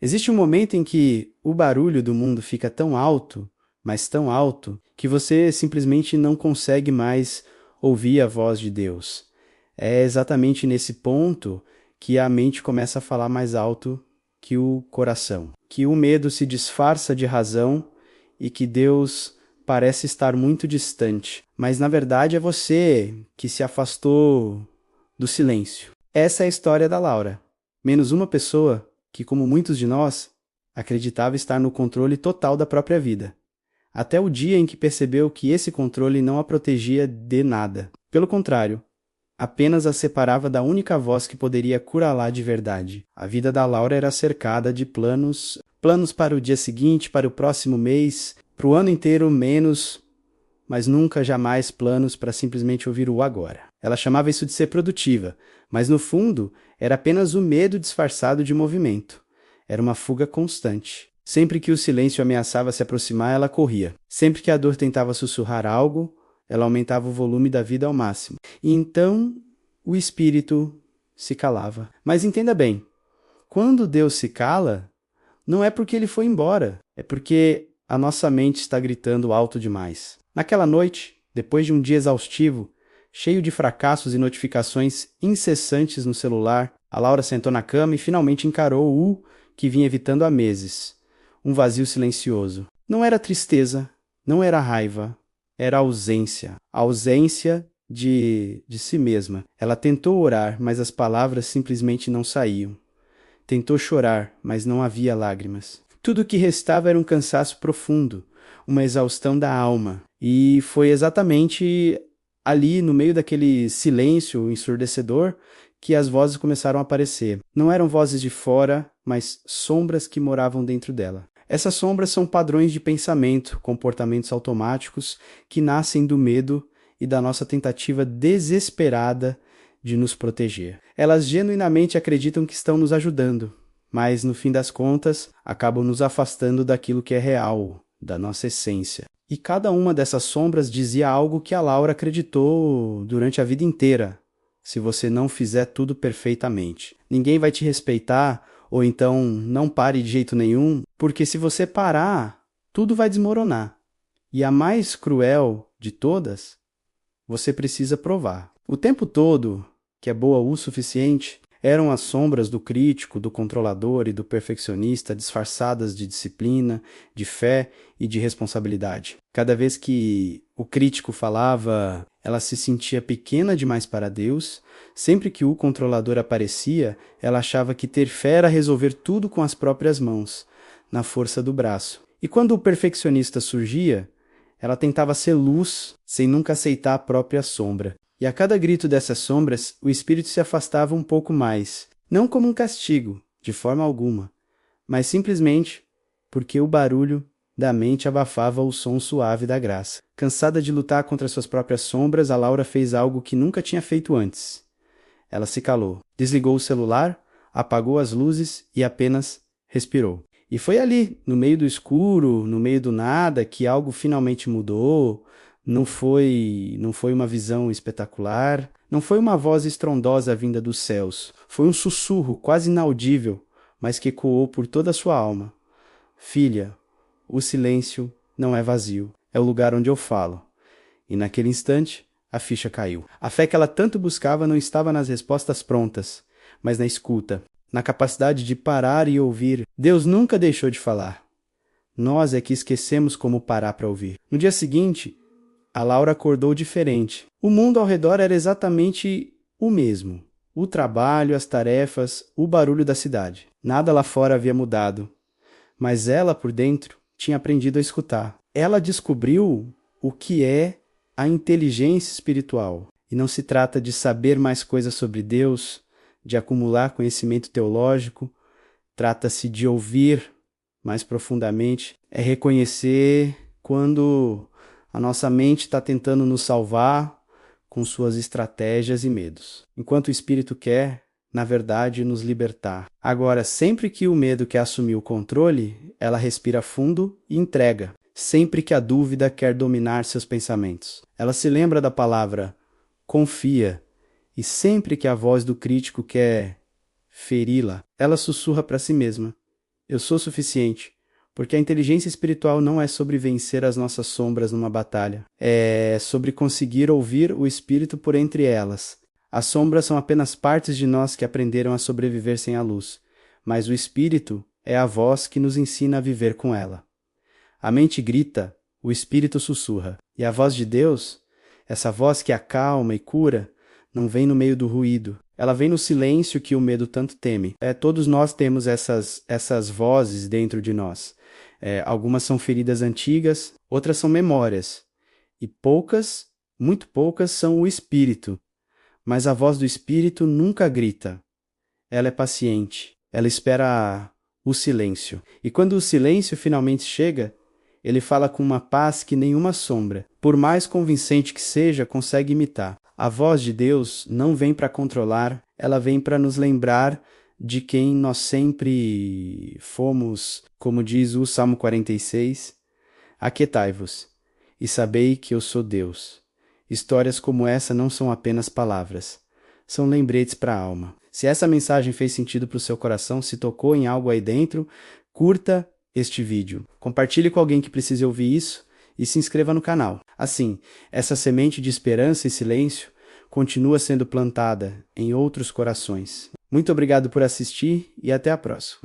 Existe um momento em que o barulho do mundo fica tão alto, mas tão alto, que você simplesmente não consegue mais ouvir a voz de Deus. É exatamente nesse ponto que a mente começa a falar mais alto que o coração, que o medo se disfarça de razão e que Deus parece estar muito distante, mas na verdade é você que se afastou do silêncio. Essa é a história da Laura, menos uma pessoa que, como muitos de nós, acreditava estar no controle total da própria vida, até o dia em que percebeu que esse controle não a protegia de nada. Pelo contrário, apenas a separava da única voz que poderia curá-la de verdade. A vida da Laura era cercada de planos, planos para o dia seguinte, para o próximo mês, para o ano inteiro menos, mas nunca jamais planos para simplesmente ouvir o agora. Ela chamava isso de ser produtiva, mas no fundo era apenas o medo disfarçado de movimento. Era uma fuga constante. Sempre que o silêncio ameaçava se aproximar, ela corria. Sempre que a dor tentava sussurrar algo, ela aumentava o volume da vida ao máximo. E então o espírito se calava. Mas entenda bem, quando Deus se cala, não é porque ele foi embora, é porque a nossa mente está gritando alto demais. Naquela noite, depois de um dia exaustivo, cheio de fracassos e notificações incessantes no celular, a Laura sentou na cama e finalmente encarou o que vinha evitando há meses. Um vazio silencioso. Não era tristeza, não era raiva, era ausência. A ausência de si mesma. Ela tentou orar, mas as palavras simplesmente não saíam. Tentou chorar, mas não havia lágrimas. Tudo o que restava era um cansaço profundo, uma exaustão da alma. E foi exatamente ali, no meio daquele silêncio ensurdecedor, que as vozes começaram a aparecer. Não eram vozes de fora, mas sombras que moravam dentro dela. Essas sombras são padrões de pensamento, comportamentos automáticos que nascem do medo e da nossa tentativa desesperada de nos proteger. Elas genuinamente acreditam que estão nos ajudando, mas no fim das contas acabam nos afastando daquilo que é real, da nossa essência. E cada uma dessas sombras dizia algo que a Laura acreditou durante a vida inteira. Se você não fizer tudo perfeitamente, ninguém vai te respeitar, ou então não pare de jeito nenhum, porque se você parar, tudo vai desmoronar. E a mais cruel de todas, você precisa provar. O tempo todo, que é boa o suficiente, eram as sombras do crítico, do controlador e do perfeccionista disfarçadas de disciplina, de fé e de responsabilidade. Cada vez que o crítico falava, ela se sentia pequena demais para Deus. Sempre que o controlador aparecia, ela achava que ter fé era resolver tudo com as próprias mãos, na força do braço. E quando o perfeccionista surgia, ela tentava ser luz, sem nunca aceitar a própria sombra. E a cada grito dessas sombras, o espírito se afastava um pouco mais, não como um castigo, de forma alguma, mas simplesmente porque o barulho da mente abafava o som suave da graça. Cansada de lutar contra suas próprias sombras, a Laura fez algo que nunca tinha feito antes. Ela se calou, desligou o celular, apagou as luzes e apenas respirou. E foi ali, no meio do escuro, no meio do nada, que algo finalmente mudou. Não foi uma visão espetacular, não foi uma voz estrondosa vinda dos céus. Foi um sussurro quase inaudível, mas que ecoou por toda a sua alma. Filha, o silêncio não é vazio, é o lugar onde eu falo. E naquele instante, a ficha caiu. A fé que ela tanto buscava não estava nas respostas prontas, mas na escuta, na capacidade de parar e ouvir. Deus nunca deixou de falar. Nós é que esquecemos como parar para ouvir. No dia seguinte, a Laura acordou diferente. O mundo ao redor era exatamente o mesmo. O trabalho, as tarefas, o barulho da cidade. Nada lá fora havia mudado. Mas ela, por dentro, tinha aprendido a escutar. Ela descobriu o que é a inteligência espiritual. E não se trata de saber mais coisas sobre Deus, de acumular conhecimento teológico. Trata-se de ouvir mais profundamente. É reconhecer quando a nossa mente está tentando nos salvar com suas estratégias e medos, enquanto o Espírito quer, na verdade, nos libertar. Agora, sempre que o medo quer assumir o controle, ela respira fundo e entrega. Sempre que a dúvida quer dominar seus pensamentos, ela se lembra da palavra confia. E sempre que a voz do crítico quer feri-la, ela sussurra para si mesma: eu sou suficiente. Porque a inteligência espiritual não é sobre vencer as nossas sombras numa batalha. É sobre conseguir ouvir o Espírito por entre elas. As sombras são apenas partes de nós que aprenderam a sobreviver sem a luz. Mas o Espírito é a voz que nos ensina a viver com ela. A mente grita, o Espírito sussurra. E a voz de Deus, essa voz que acalma e cura, não vem no meio do ruído. Ela vem no silêncio que o medo tanto teme. Todos nós temos essas vozes dentro de nós. Algumas são feridas antigas, outras são memórias. E poucas, muito poucas, são o Espírito. Mas a voz do Espírito nunca grita. Ela é paciente. Ela espera o silêncio. E quando o silêncio finalmente chega, ele fala com uma paz que nenhuma sombra, por mais convincente que seja, consegue imitar. A voz de Deus não vem para controlar, ela vem para nos lembrar de quem nós sempre fomos, como diz o Salmo 46. Aquietai-vos e sabei que eu sou Deus. Histórias como essa não são apenas palavras, são lembretes para a alma. Se essa mensagem fez sentido para o seu coração, se tocou em algo aí dentro, curta este vídeo. Compartilhe com alguém que precise ouvir isso e se inscreva no canal. Assim, essa semente de esperança e silêncio continua sendo plantada em outros corações. Muito obrigado por assistir e até a próxima.